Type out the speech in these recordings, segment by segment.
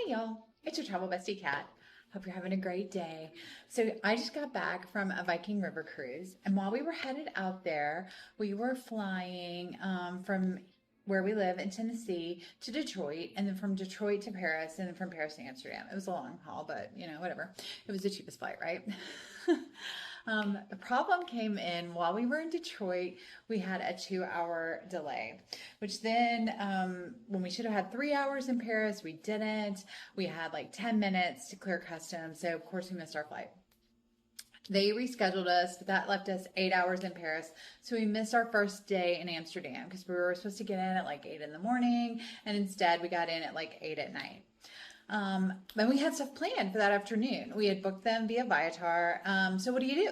Hey y'all, it's your travel bestie Kat. Hope you're having a great day. So I just got back from a Viking River Cruise, and while we were headed out there, we were flying from where we live in Tennessee to Detroit, and then from Detroit to Paris, and then from Paris to Amsterdam. It was a long haul, but whatever. It was the cheapest flight, right? The problem came in while we were in Detroit. We had a 2-hour delay, which then, when we should have had 3 hours in Paris, we didn't. We had like 10 minutes to clear customs, so of course we missed our flight. They rescheduled us, but that left us 8 hours in Paris. So we missed our first day in Amsterdam because we were supposed to get in at like 8 in the morning, and instead we got in at like 8 at night. And we had stuff planned for that afternoon. We had booked them via Viator. So what do?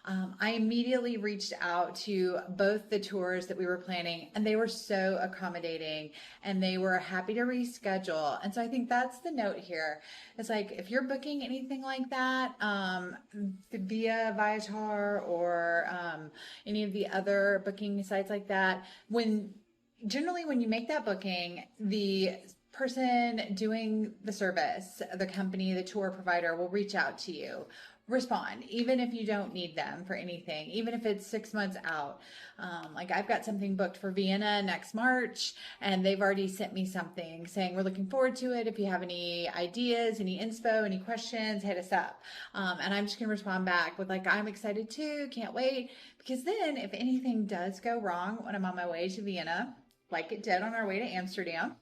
I immediately reached out to both the tours that we were planning, and they were so accommodating and they were happy to reschedule. And so I think that's the note here. It's like, if you're booking anything like that, via Viator or, any of the other booking sites like that, generally when you make that booking, the person doing the service, the company, the tour provider will reach out to you, respond, even if you don't need them for anything, even if it's 6 months out. Like I've got something booked for Vienna next March, and they've already sent me something saying we're looking forward to it. If you have any ideas, any inspo, any questions, hit us up. And I'm just going to respond back with like, I'm excited too, can't wait. Because then if anything does go wrong when I'm on my way to Vienna, like it did on our way to Amsterdam,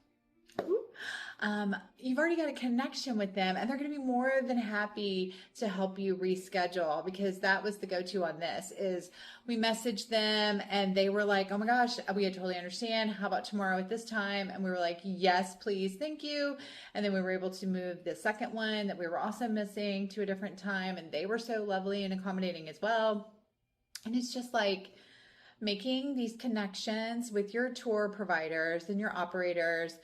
you've already got a connection with them, and they're going to be more than happy to help you reschedule, because that was the go-to on this. Is we messaged them and they were like, oh my gosh, we totally understand. How about tomorrow at this time? And we were like, yes, please, thank you. And then we were able to move the second one that we were also missing to a different time, and they were so lovely and accommodating as well. And it's just like making these connections with your tour providers and your operators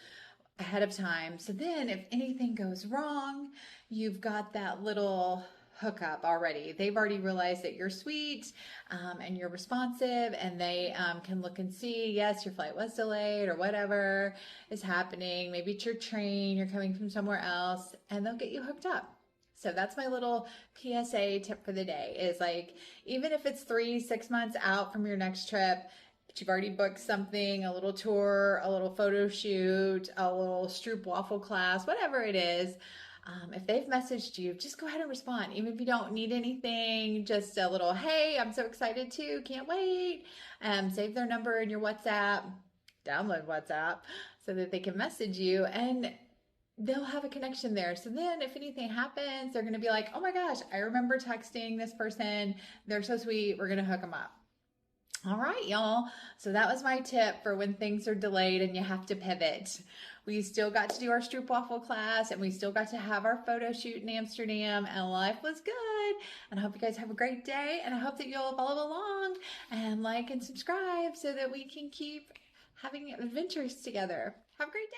ahead of time. So then if anything goes wrong, you've got that little hookup already. They've already realized that you're sweet, and you're responsive, and they can look and see, yes, your flight was delayed or whatever is happening. Maybe it's your train, you're coming from somewhere else, and they'll get you hooked up. So that's my little PSA tip for the day, is like, even if it's 3-6 months out from your next trip, you've already booked something, a little tour, a little photo shoot, a little Stroop waffle class, whatever it is. If they've messaged you, just go ahead and respond. Even if you don't need anything, just a little, hey, I'm so excited too, can't wait. Save their number in your WhatsApp, download WhatsApp so that they can message you, and they'll have a connection there. So then if anything happens, they're going to be like, oh my gosh, I remember texting this person. They're so sweet. We're going to hook them up. All right, y'all. So that was my tip for when things are delayed and you have to pivot. We still got to do our stroopwafel class, and we still got to have our photo shoot in Amsterdam, and life was good. And I hope you guys have a great day, and I hope that you'll follow along and like and subscribe so that we can keep having adventures together. Have a great day.